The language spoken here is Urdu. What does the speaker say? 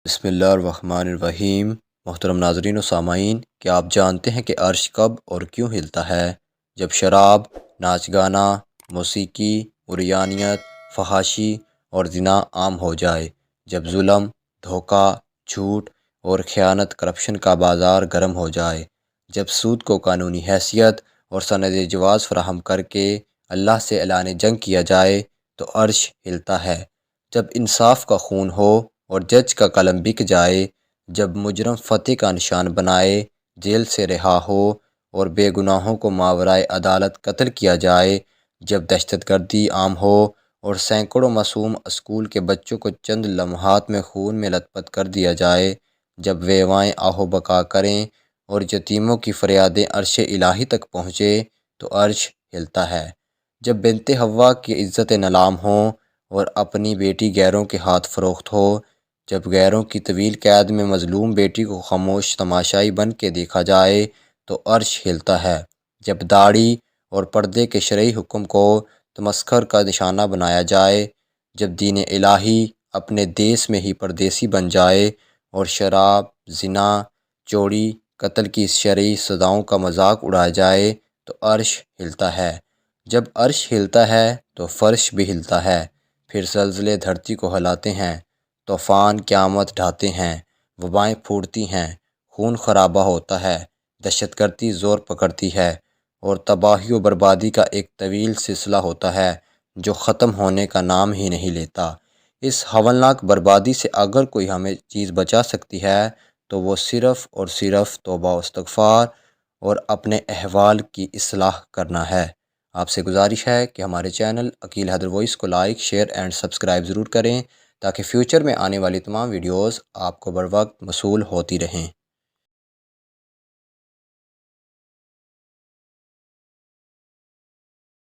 بسم اللہ الرحمن الرحیم۔ محترم ناظرین و سامعین، کیا آپ جانتے ہیں کہ عرش کب اور کیوں ہلتا ہے؟ جب شراب، ناچ گانا، موسیقی، عریانیت، فحاشی اور زنا عام ہو جائے، جب ظلم، دھوکہ، جھوٹ اور خیانت کرپشن کا بازار گرم ہو جائے، جب سود کو قانونی حیثیت اور سند جواز فراہم کر کے اللہ سے اعلان جنگ کیا جائے تو عرش ہلتا ہے۔ جب انصاف کا خون ہو اور جج کا قلم بک جائے، جب مجرم فتح کا نشان بنائے، جیل سے رہا ہو اور بے گناہوں کو ماورائے عدالت قتل کیا جائے، جب دہشت گردی عام ہو اور سینکڑوں معصوم اسکول کے بچوں کو چند لمحات میں خون میں لت پت کر دیا جائے، جب بیوائیں آہو بکا کریں اور یتیموں کی فریادیں عرش الہی تک پہنچے تو عرش ہلتا ہے۔ جب بنت حوا کی عزت نلام ہوں اور اپنی بیٹی غیروں کے ہاتھ فروخت ہو، جب غیروں کی طویل قید میں مظلوم بیٹی کو خاموش تماشائی بن کے دیکھا جائے تو عرش ہلتا ہے۔ جب داڑھی اور پردے کے شرعی حکم کو تمسخر کا نشانہ بنایا جائے، جب دین الہی اپنے دیس میں ہی پردیسی بن جائے اور شراب، زنا، چوری، قتل کی شرعی سزاؤں کا مذاق اڑایا جائے تو عرش ہلتا ہے۔ جب عرش ہلتا ہے تو فرش بھی ہلتا ہے، پھر زلزلے دھرتی کو ہلاتے ہیں، طوفان قیامت ڈھاتے ہیں، وبائیں پھوٹتی ہیں، خون خرابہ ہوتا ہے، دہشت گردی زور پکڑتی ہے اور تباہی و بربادی کا ایک طویل سلسلہ ہوتا ہے جو ختم ہونے کا نام ہی نہیں لیتا۔ اس ہولناک بربادی سے اگر کوئی ہمیں چیز بچا سکتی ہے تو وہ صرف اور صرف توبہ و استغفار اور اپنے احوال کی اصلاح کرنا ہے۔ آپ سے گزارش ہے کہ ہمارے چینل عقیل حیدر وائس کو لائک، شیئر اینڈ سبسکرائب ضرور کریں تاکہ فیوچر میں آنے والی تمام ویڈیوز آپ کو بر وقت موصول ہوتی رہیں۔